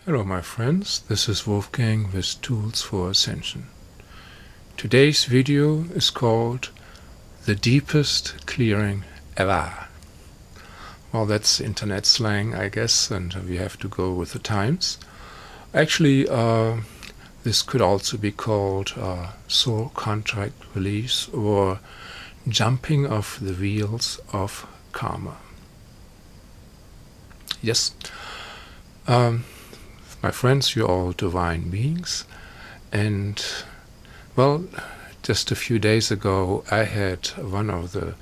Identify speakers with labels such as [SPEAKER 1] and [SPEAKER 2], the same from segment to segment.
[SPEAKER 1] Hello my friends, this is Wolfgang with Tools for Ascension. Today's video is called The Deepest Clearing Ever. Well, that's internet slang, I guess, and we have to go with the times. Actually, this could also be called soul contract release or jumping off the wheels of karma. Yes. My friends, you're all divine beings, and well, just a few days ago I had one of the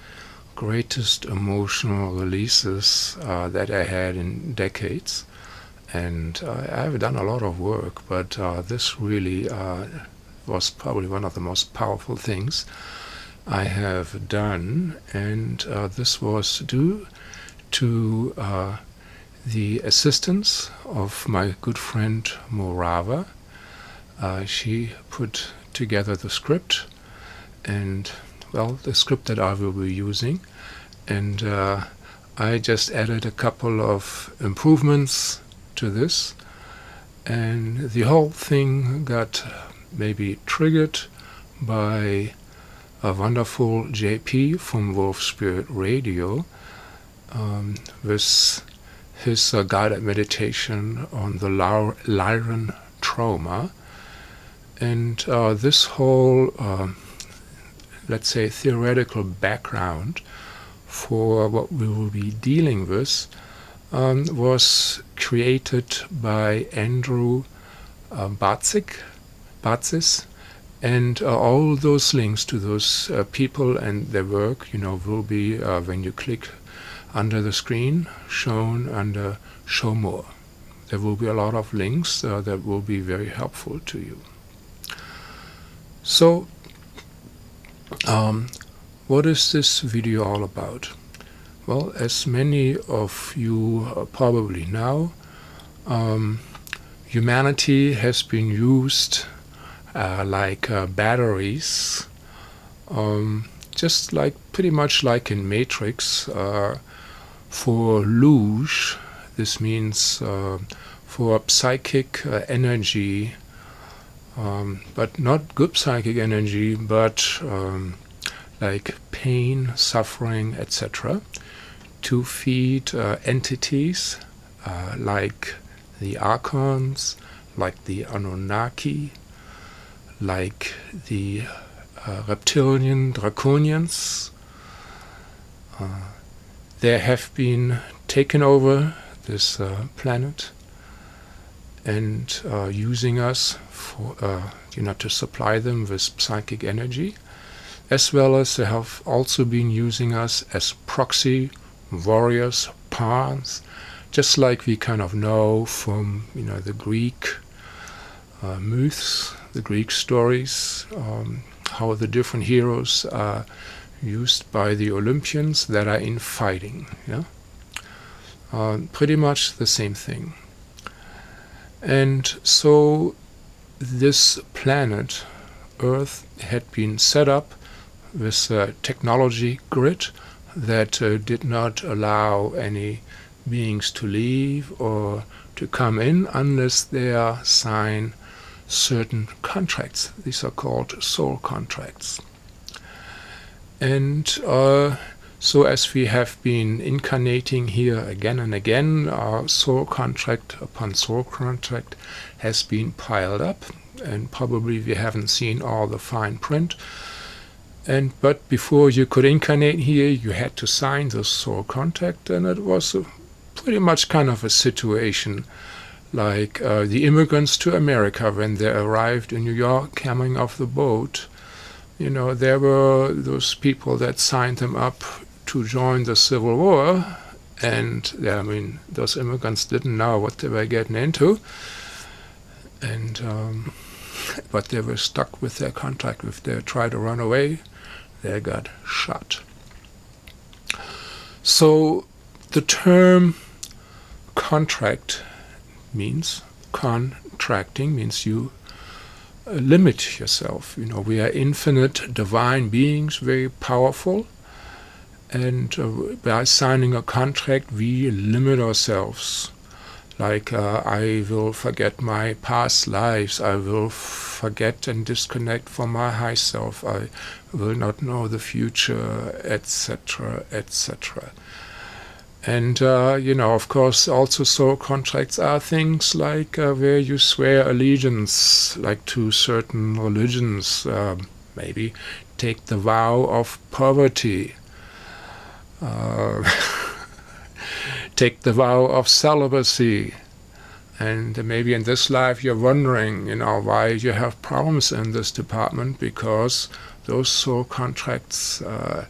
[SPEAKER 1] greatest emotional releases that I had in decades, and I've done a lot of work, but this really was probably one of the most powerful things I have done, and this was due to the assistance of my good friend Morava. She put together the script, and well, the script that I will be using, and I just added a couple of improvements to this, and the whole thing got maybe triggered by a wonderful JP from Wolf Spirit Radio with his guided meditation on the Lyran Trauma, and this whole, let's say, theoretical background for what we will be dealing with was created by Andrew Batzis, and all those links to those people and their work, will be when you click under the screen, shown under Show More. There will be a lot of links that will be very helpful to you. So, what is this video all about? Well, as many of you probably know, humanity has been used like batteries, just like pretty much like in Matrix, for luge. This means for psychic energy, but not good psychic energy, but like pain, suffering, etc., to feed entities like the Archons, like the Anunnaki, like the reptilian draconians. They have been taken over this planet and using us for, to supply them with psychic energy, as well as they have also been using us as proxy warriors, pawns, just like we kind of know from the Greek myths, the Greek stories, how the different heroes are used by the Olympians that are in fighting. Pretty much the same thing. And so this planet, Earth, had been set up with a technology grid that did not allow any beings to leave or to come in unless they sign certain contracts. These are called soul contracts. And so as we have been incarnating here again and again, our soul contract upon soul contract has been piled up, and probably we haven't seen all the fine print. But before you could incarnate here, you had to sign the soul contract, and it was pretty much kind of a situation like the immigrants to America when they arrived in New York coming off the boat. There were those people that signed them up to join the Civil War, and those immigrants didn't know what they were getting into, and but they were stuck with their contract. If they tried to run away, they got shot. So the term contract means contracting, means you limit yourself. We are infinite divine beings, very powerful, and by signing a contract we limit ourselves Like, I will forget my past lives, I will forget and disconnect from my high self, I will not know the future, etc., etc. And, of course, also soul contracts are things like where you swear allegiance, like to certain religions, maybe take the vow of poverty, take the vow of celibacy. And maybe in this life you're wondering, why you have problems in this department, because those soul contracts are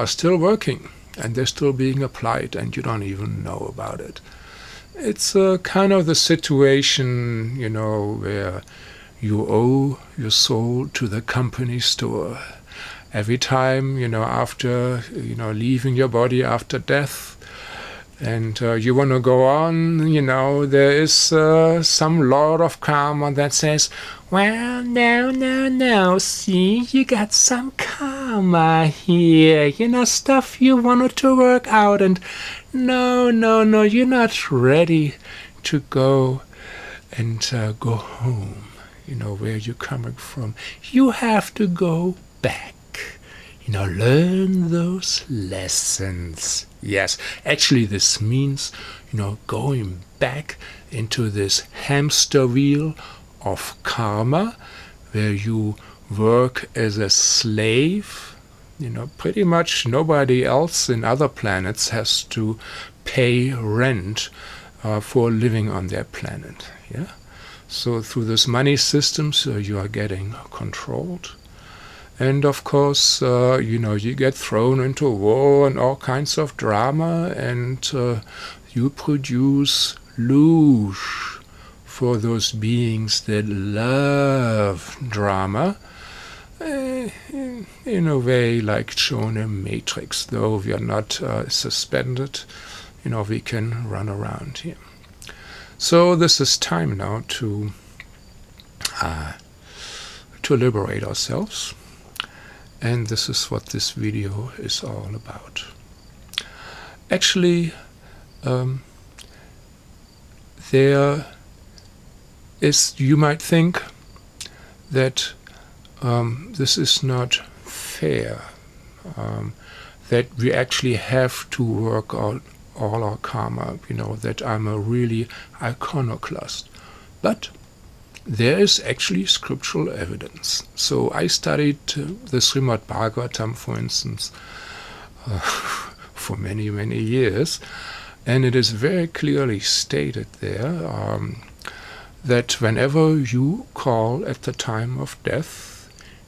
[SPEAKER 1] still working and they're still being applied and you don't even know about it. It's kind of the situation, where you owe your soul to the company store. Every time, after, leaving your body after death, and you want to go on, there is some lord of karma that says, well, no, see, you got some karma here, stuff you wanted to work out, and no, you're not ready to go and go home, where you're coming from. You have to go back. Learn those lessons. Yes, actually this means, going back into this hamster wheel of karma, where you work as a slave. Pretty much nobody else in other planets has to pay rent for living on their planet. Yeah. So through this money systems, you are getting controlled. And of course, you get thrown into war and all kinds of drama, and you produce luge for those beings that love drama, in a way like shown in Matrix. Though we are not suspended, we can run around here. So this is time now to liberate ourselves. And this is what this video is all about. Actually, there is, you might think that this is not fair, that we actually have to work out all our karma, that I'm a really iconoclast. But there is actually scriptural evidence. So I studied the Srimad Bhagavatam, for instance, for many, many years, and it is very clearly stated there that whenever you call at the time of death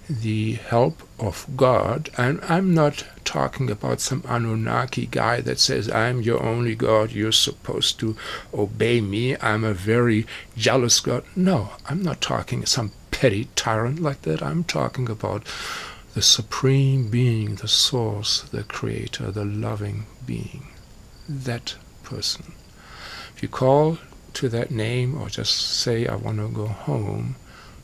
[SPEAKER 1] the help of God, and I'm not talking about some Anunnaki guy that says, I'm your only God, you're supposed to obey me, I'm a very jealous God. No, I'm not talking some petty tyrant like that. I'm talking about the supreme being, the source, the creator, the loving being, that person. If you call to that name or just say, I want to go home,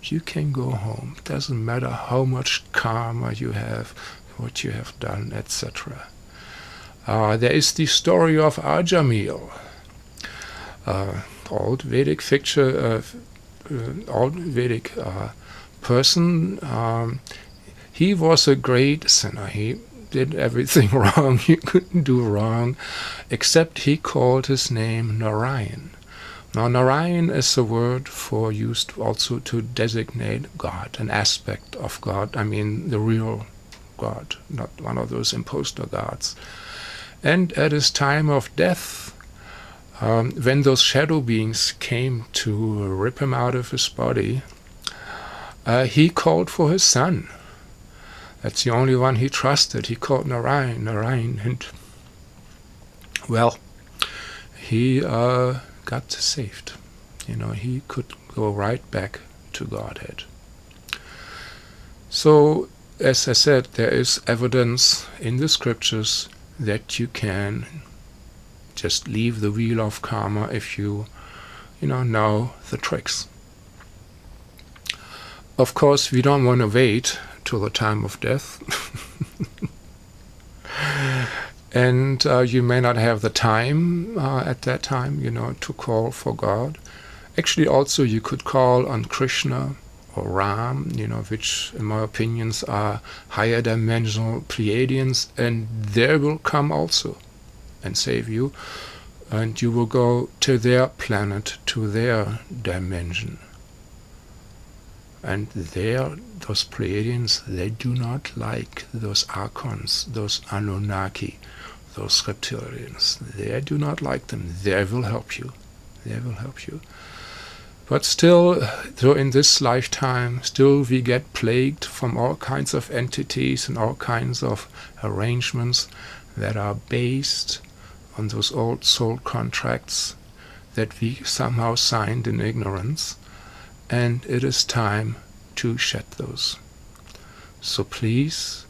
[SPEAKER 1] you can go home. It doesn't matter how much karma you have, what you have done, etc. There is the story of Ajamil, old Vedic person. He was a great sinner. He did everything wrong he couldn't do wrong, except he called his name Narayan. Now, Narayan is a word used also to designate God, an aspect of God. I mean, the real God, not one of those imposter gods. And at his time of death, when those shadow beings came to rip him out of his body, he called for his son. That's the only one he trusted. He called Narayan, and well, he got saved. He could go right back to Godhead. So, as I said, there is evidence in the scriptures that you can just leave the wheel of karma if you, know the tricks. Of course, we don't want to wait till the time of death. And you may not have the time at that time, to call for God. Actually, also you could call on Krishna or Ram, which in my opinions are higher dimensional Pleiadians, and they will come also and save you, and you will go to their planet, to their dimension. And those Pleiadians, they do not like those Archons, those Anunnaki, those reptilians. They do not like them. They will help you. They will help you. But still, though in this lifetime, still we get plagued from all kinds of entities and all kinds of arrangements that are based on those old soul contracts that we somehow signed in ignorance, and it is time to shed those. So please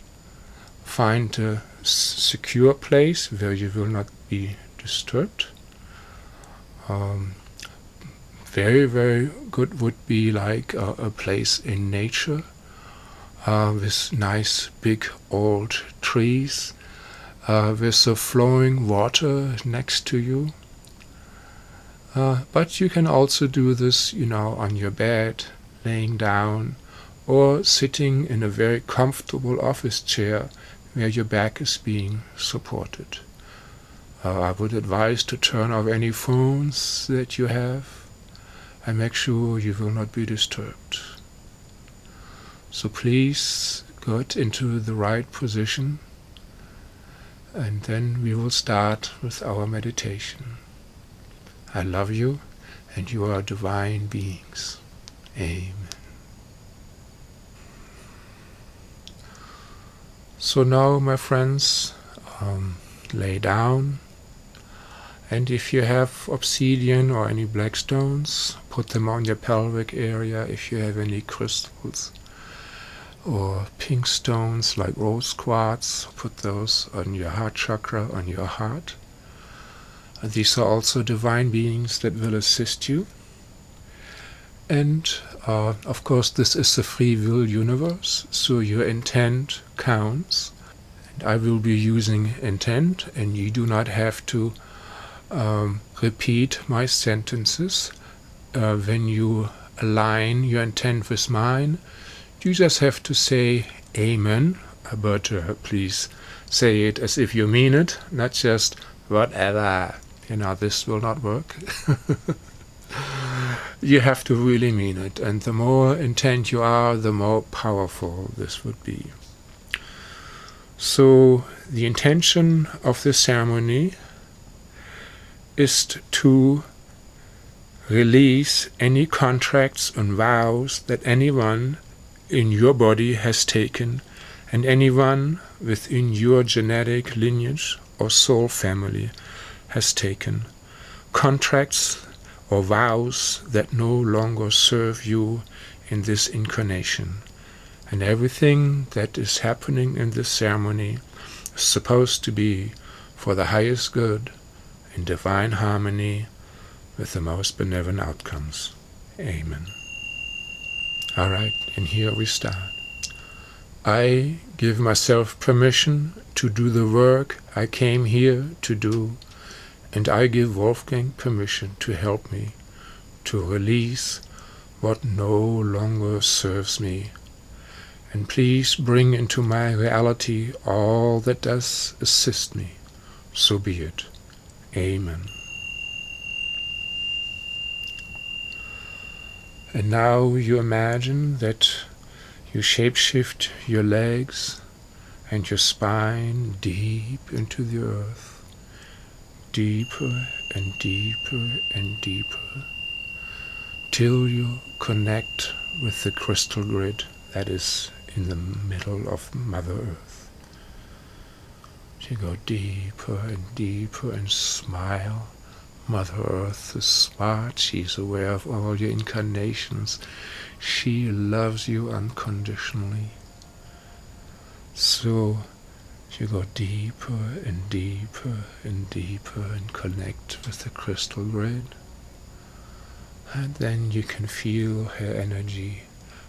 [SPEAKER 1] find a secure place where you will not be disturbed. Very, very good would be like a place in nature with nice big old trees, with a flowing water next to you. But you can also do this, on your bed, laying down, or sitting in a very comfortable office chair where your back is being supported. I would advise to turn off any phones that you have and make sure you will not be disturbed. So please get into the right position, and then we will start with our meditation. I love you, and you are divine beings. Amen. So now, my friends, lay down, and if you have obsidian or any black stones, put them on your pelvic area. If you have any crystals or pink stones like rose quartz, put those on your heart chakra, on your heart. These are also divine beings that will assist you. And of course, this is a free will universe, so your intent counts. And I will be using intent, and you do not have to repeat my sentences. When you align your intent with mine, you just have to say Amen, but please say it as if you mean it, not just whatever. This will not work. You have to really mean it, and the more intent you are, the more powerful this would be. So the intention of the ceremony is to release any contracts and vows that anyone in your body has taken, and anyone within your genetic lineage or soul family has taken. Contracts or vows that no longer serve you in this incarnation. And everything that is happening in this ceremony is supposed to be for the highest good, in divine harmony with the most benevolent outcomes. Amen. All right, and here we start. I give myself permission to do the work I came here to do, and I give Wolfgang permission to help me to release what no longer serves me. And please bring into my reality all that does assist me. So be it. Amen. And now you imagine that you shapeshift your legs and your spine deep into the earth, deeper and deeper and deeper, till you connect with the crystal grid that is in the middle of Mother Earth. You go deeper and deeper and smile. Mother Earth is smart. She's aware of all your incarnations. She loves you unconditionally. So you go deeper and deeper and deeper and connect with the crystal grid. And then you can feel her energy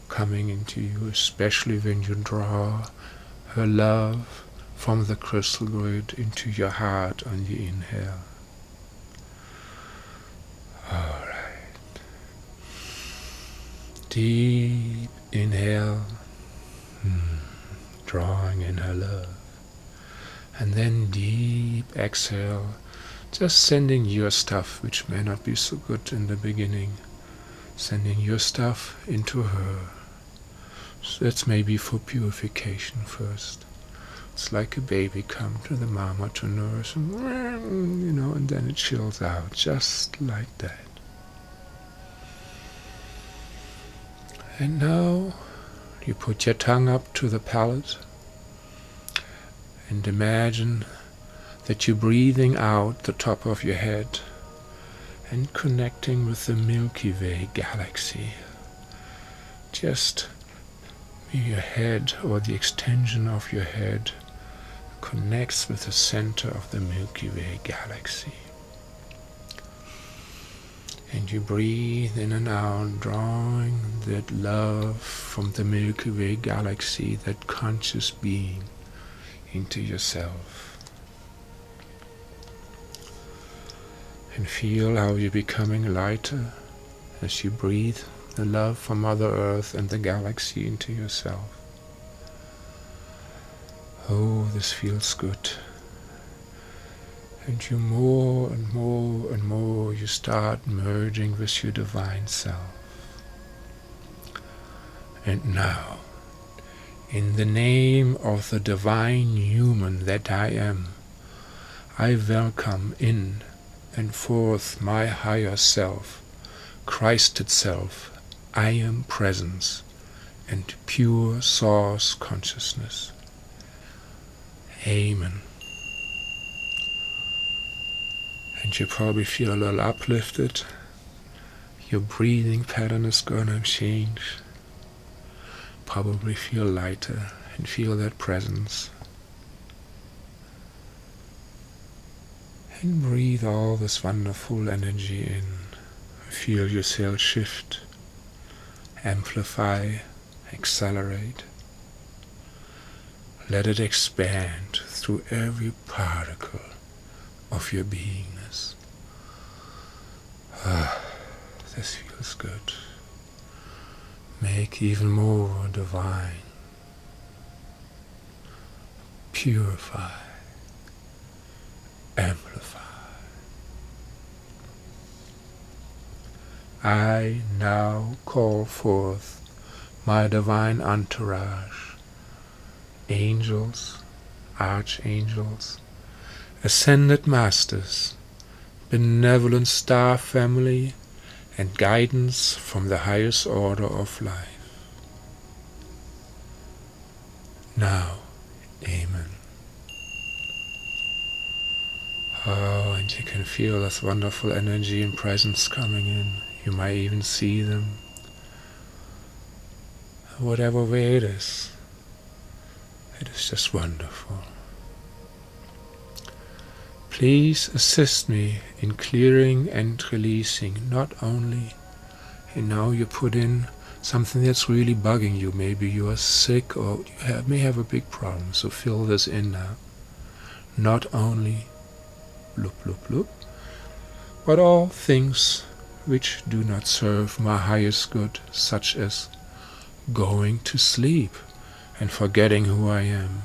[SPEAKER 1] coming into you, especially when you draw her love from the crystal grid into your heart on the inhale. Alright. Deep inhale, drawing in her love. And then deep exhale, just sending your stuff, which may not be so good in the beginning, sending your stuff into her. So that's maybe for purification first. It's like a baby come to the mama to nurse, and, and then it chills out, just like that. And now you put your tongue up to the palate and imagine that you're breathing out the top of your head and connecting with the Milky Way galaxy. Just your head, or the extension of your head, connects with the center of the Milky Way galaxy. And you breathe in and out, drawing that love from the Milky Way galaxy, that conscious being, into yourself. And feel how you're becoming lighter as you breathe the love from Mother Earth and the galaxy into yourself. Oh, this feels good. And you more and more and more you start merging with your divine self. And now, in the name of the divine human that I am, I welcome in and forth my higher self, Christ itself, I am presence, and pure source consciousness. Amen. And you probably feel a little uplifted. Your breathing pattern is going to change. Probably feel lighter and feel that presence. And breathe all this wonderful energy in. Feel yourself shift, amplify, accelerate. Let it expand through every particle of your beingness. This feels good. Make even more divine. Purify. Amplify. I now call forth my divine entourage, angels, archangels, ascended masters, benevolent star family, and guidance from the highest order of life. Now, Amen. Oh, and you can feel this wonderful energy and presence coming in. You might even see them. Whatever way it is just wonderful. Please assist me in clearing and releasing not only, and now you put in something that's really bugging you. Maybe you are sick or you may have a big problem, so fill this in now. Not only bloop, bloop, bloop, but all things which do not serve my highest good, such as going to sleep and forgetting who I am,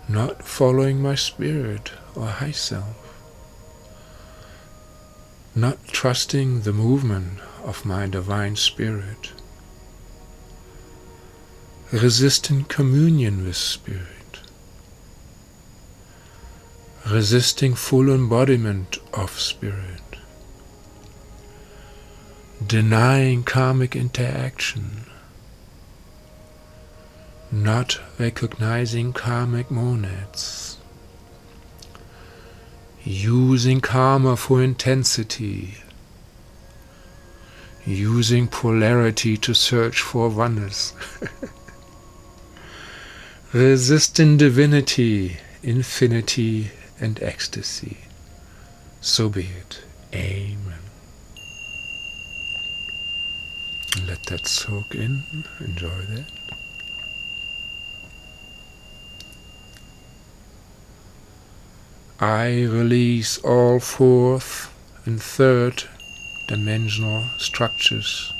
[SPEAKER 1] not following my spirit or high self, not trusting the movement of my divine spirit, resisting communion with spirit, resisting full embodiment of spirit, denying karmic interaction, not recognizing karmic monads, using karma for intensity, using polarity to search for oneness, resisting divinity, infinity, and ecstasy. So be it. Amen. Let that soak in. Enjoy that. I release all fourth and third dimensional structures.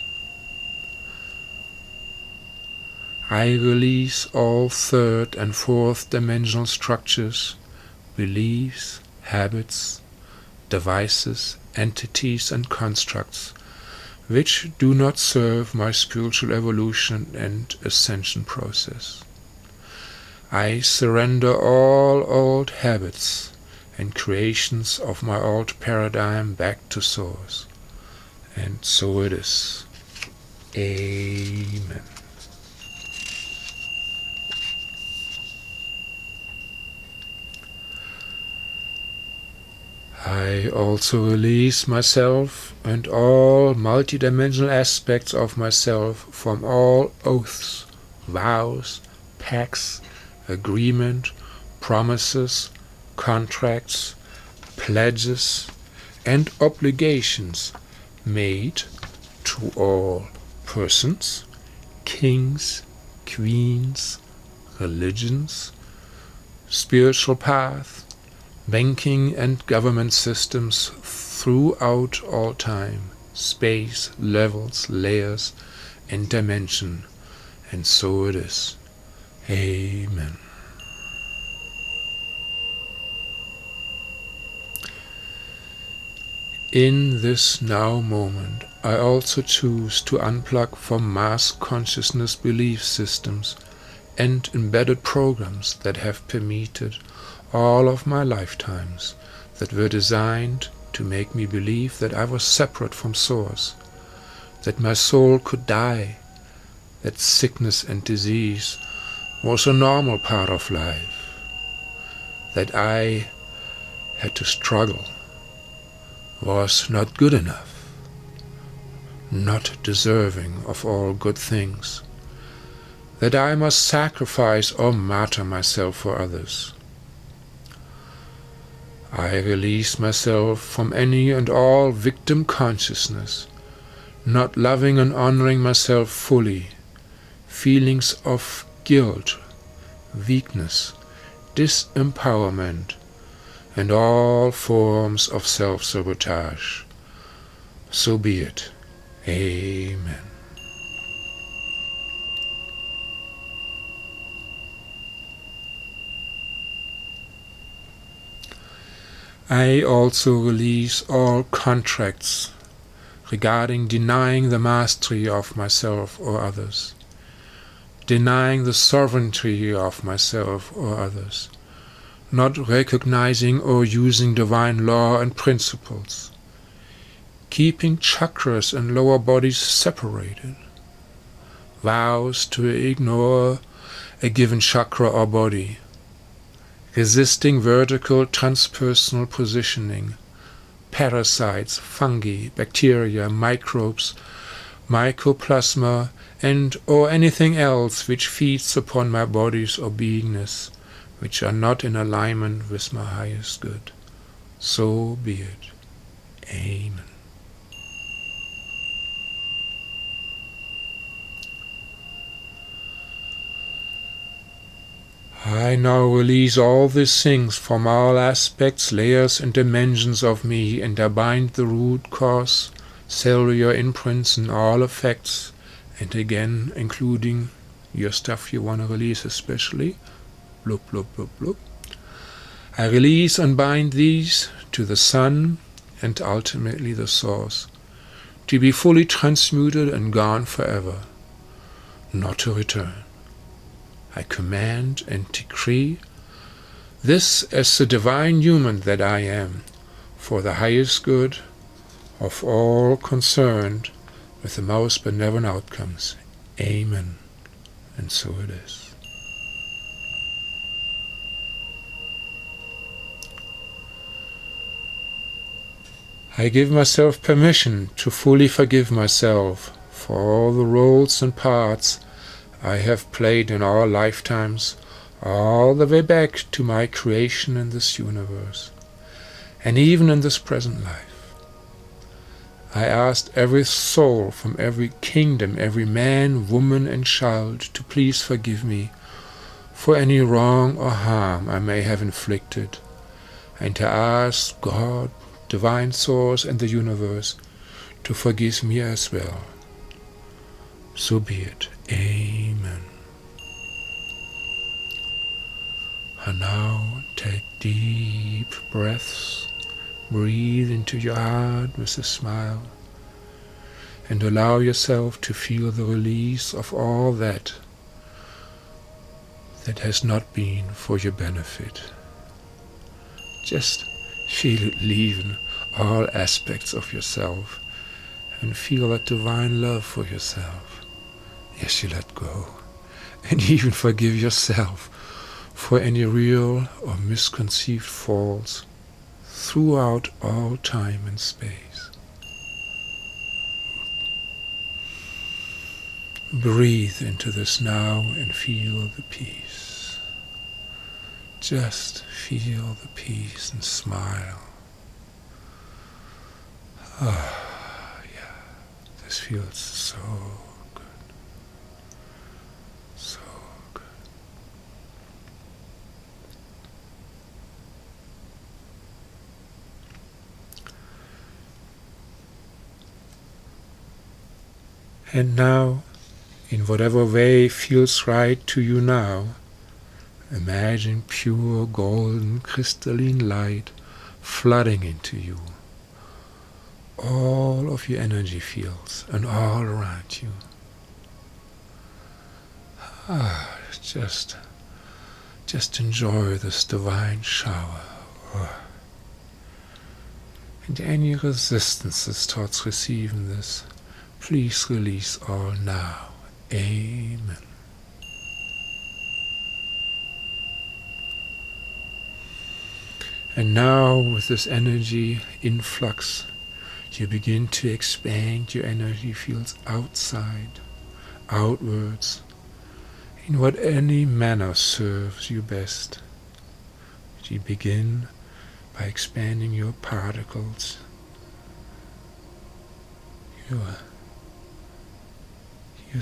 [SPEAKER 1] I release all third and fourth dimensional structures, beliefs, habits, devices, entities and constructs which do not serve my spiritual evolution and ascension process. I surrender all old habits and creations of my old paradigm back to Source. And so it is. Amen. I also release myself and all multidimensional aspects of myself from all oaths, vows, pacts, agreement, promises, contracts, pledges, and obligations made to all persons, kings, queens, religions, spiritual paths, banking and government systems throughout all time, space, levels, layers, and dimension. And so it is. Amen. In this now moment, I also choose to unplug from mass consciousness belief systems and embedded programs that have permeated all of my lifetimes, that were designed to make me believe that I was separate from Source, that my soul could die, that sickness and disease was a normal part of life, that I had to struggle, was not good enough, not deserving of all good things, that I must sacrifice or martyr myself for others. I release myself from any and all victim consciousness, not loving and honoring myself fully, feelings of guilt, weakness, disempowerment, and all forms of self-sabotage. So be it. Amen. I also release all contracts regarding denying the mastery of myself or others, denying the sovereignty of myself or others, not recognizing or using divine law and principles, keeping chakras and lower bodies separated, vows to ignore a given chakra or body, resisting vertical transpersonal positioning, parasites, fungi, bacteria, microbes, mycoplasma, and or anything else which feeds upon my bodies or beingness, which are not in alignment with my highest good. So be it. Amen. I now release all these things from all aspects, layers, and dimensions of me, and I bind the root cause, cellular imprints, and all effects, and again, including your stuff you want to release especially. Blub, blub, blub, blub. I release and bind these to the Sun and ultimately the Source, to be fully transmuted and gone forever, not to return. I command and decree this as the divine human that I am, for the highest good of all concerned with the most benevolent outcomes. Amen. And so it is. I give myself permission to fully forgive myself for all the roles and parts I have played in all lifetimes, all the way back to my creation in this universe, and even in this present life. I asked every soul from every kingdom, every man, woman, and child to please forgive me for any wrong or harm I may have inflicted, and I ask God, Divine Source and the universe to forgive me as well. So be it. Amen. And now take deep breaths. Breathe into your heart with a smile and allow yourself to feel the release of all that has not been for your benefit. Just feel it leaving all aspects of yourself and feel that divine love for yourself. Yes, you let go and even forgive yourself for any real or misconceived faults throughout all time and space. Breathe into this now and feel the peace. Just feel the peace and smile. Ah, yeah, this feels so good. So good. And now, in whatever way feels right to you now, imagine pure golden crystalline light flooding into you. All of your energy fields and all around you. Just enjoy this divine shower. And any resistances towards receiving this, please release all now. Amen. And now, with this energy influx, you begin to expand your energy fields outside, outwards, in what any manner serves you best. You begin by expanding your particles, your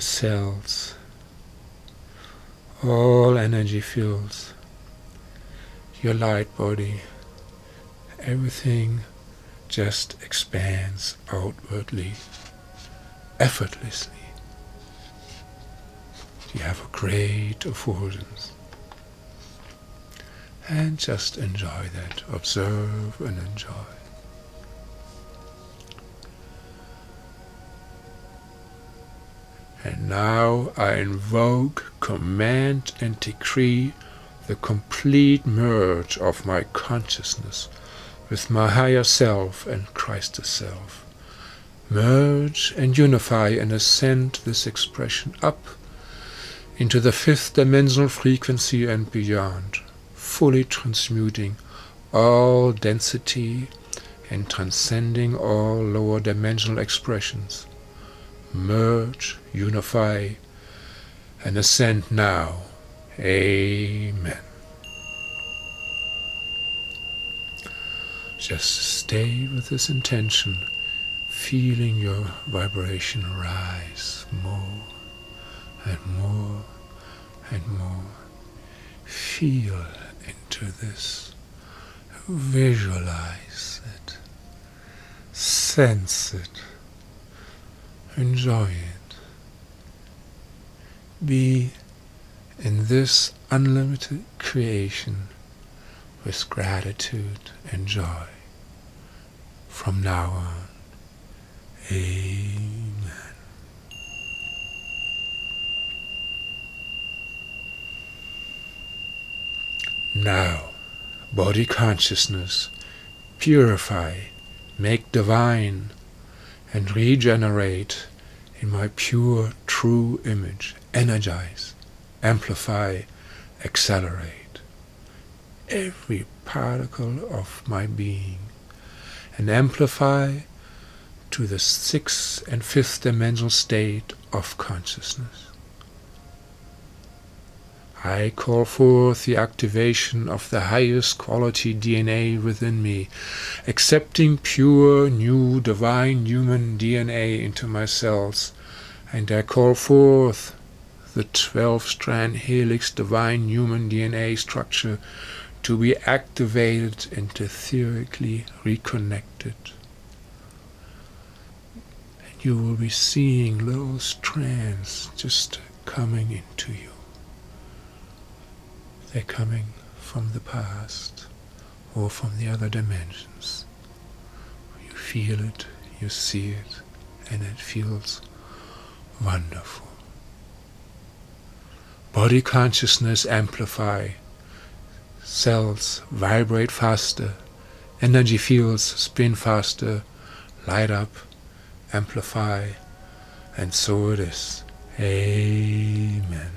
[SPEAKER 1] cells, all energy fields, your light body, everything just expands outwardly, effortlessly. You have a great affordance. And just enjoy that. Observe and enjoy. And now I invoke, command and decree the complete merge of my consciousness with my higher self and Christ self. Merge and unify and ascend this expression up into the fifth dimensional frequency and beyond, fully transmuting all density and transcending all lower dimensional expressions. Merge, unify, and ascend now. Amen. Just stay with this intention, feeling your vibration rise more and more and more. Feel into this. Visualize it. Sense it. Enjoy it. Be in this unlimited creation with gratitude and joy from now on. Amen. Now, body consciousness, purify, make divine, and regenerate in my pure, true image. Energize, amplify, accelerate every particle of my being, and amplify to the sixth and fifth dimensional state of consciousness. I call forth the activation of the highest quality DNA within me, accepting pure, new, divine human DNA into my cells, and I call forth the 12-strand helix divine human DNA structure to be activated and etherically reconnected. And you will be seeing little strands just coming into you. They're coming from the past or from the other dimensions. You feel it, you see it, and it feels wonderful. Body consciousness amplify. Cells vibrate faster. Energy fields spin faster, light up, amplify, and so it is. Amen.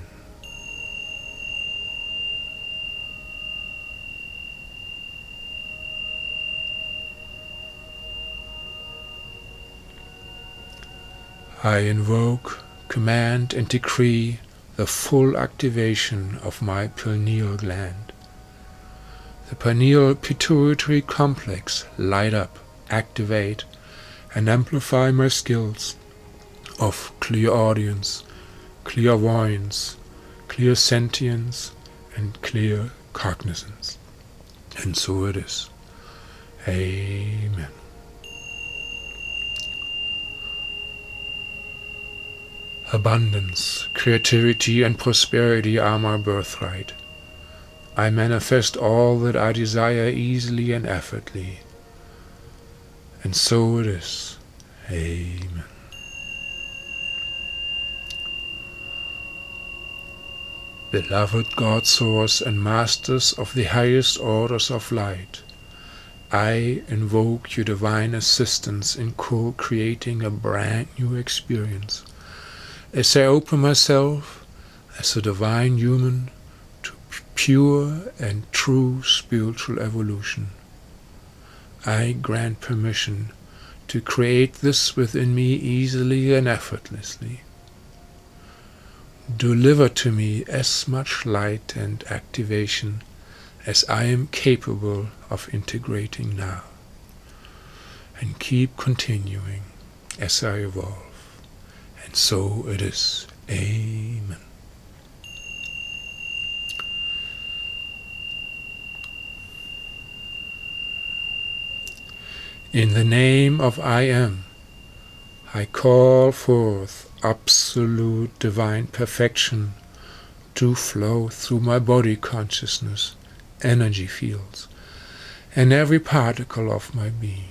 [SPEAKER 1] I invoke, command, and decree the full activation of my pineal gland. The pineal pituitary complex light up, activate, and amplify my skills of clairaudience, clairvoyance, clairsentience, and clear cognizance. And so it is. Amen. Abundance, creativity, and prosperity are my birthright. I manifest all that I desire easily and effortlessly. And so it is. Amen. Beloved God Source and Masters of the highest orders of light, I invoke your divine assistance in co-creating a brand new experience. As I open myself as a divine human to pure and true spiritual evolution, I grant permission to create this within me easily and effortlessly. Deliver to me as much light and activation as I am capable of integrating now, and keep continuing as I evolve. And so it is. Amen. In the name of I Am, I call forth absolute divine perfection to flow through my body consciousness, energy fields, and every particle of my being.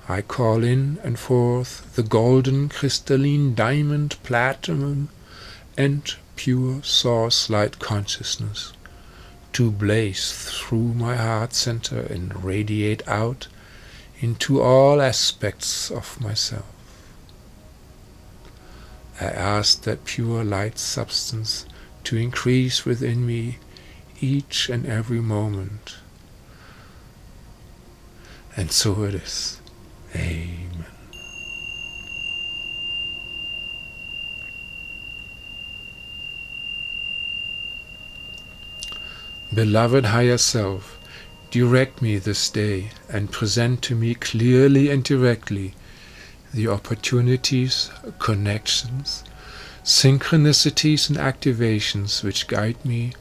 [SPEAKER 1] I call in and forth the golden, crystalline, diamond, platinum, and pure source light consciousness to blaze through my heart center and radiate out into all aspects of myself. I ask that pure light substance to increase within me each and every moment. And so it is. Amen. Beloved Higher Self, direct me this day and present to me clearly and directly the opportunities, connections, synchronicities and activations which guide me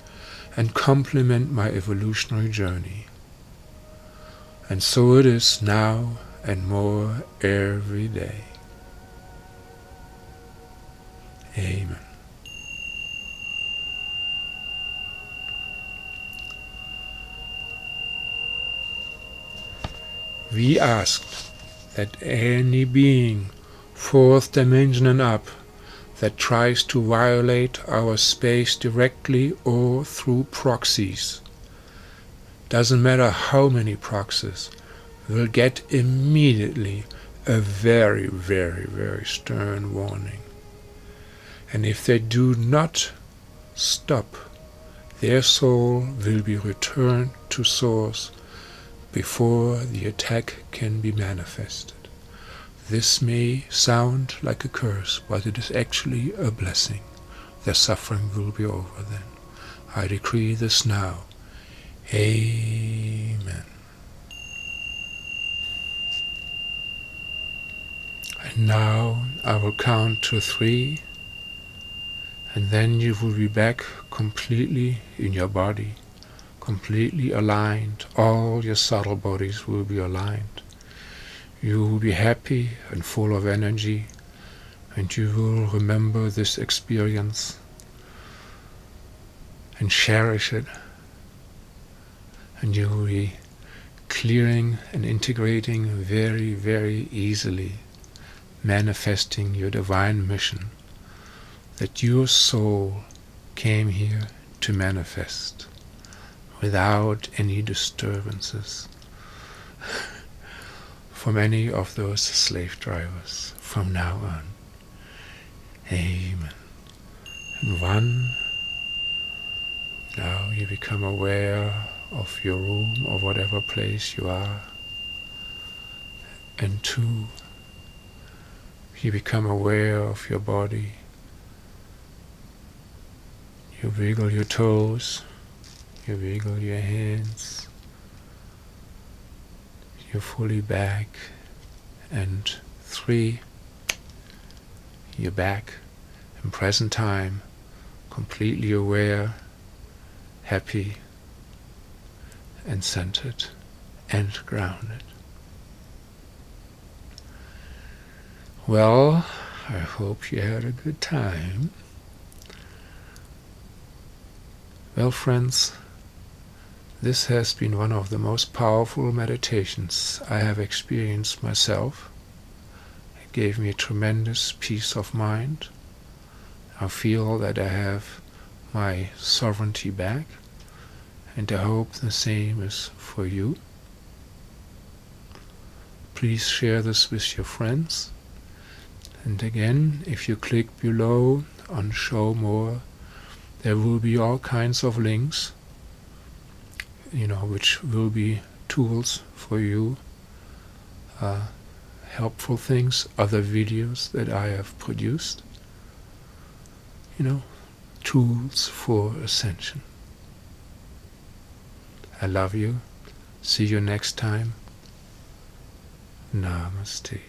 [SPEAKER 1] and complement my evolutionary journey. And so it is now and more every day. Amen. We asked that any being, fourth dimension and up, that tries to violate our space directly or through proxies, doesn't matter how many proxies, will get immediately a very, very, very stern warning. And if they do not stop, their soul will be returned to Source before the attack can be manifested. This may sound like a curse, but it is actually a blessing. Their suffering will be over then. I decree this now. Amen. And now I will count to 3, and then you will be back completely in your body, completely aligned. All your subtle bodies will be aligned. You will be happy and full of energy, and you will remember this experience and cherish it. And you will be clearing and integrating very, very easily, manifesting your divine mission that your soul came here to manifest without any disturbances from any of those slave drivers from now on. Amen. And one, now you become aware of your room or whatever place you are. And two, you become aware of your body. You wiggle your toes, you wiggle your hands, you're fully back. And three, you're back in present time, completely aware, happy, and centered and grounded. Well, I hope you had a good time. Well, friends, this has been one of the most powerful meditations I have experienced myself. It gave me a tremendous peace of mind. I feel that I have my sovereignty back, and I hope the same is for you. Please share this with your friends. And again, if you click below on Show More, there will be all kinds of links, which will be tools for you, helpful things, other videos that I have produced, tools for ascension. I love you. See you next time. Namaste.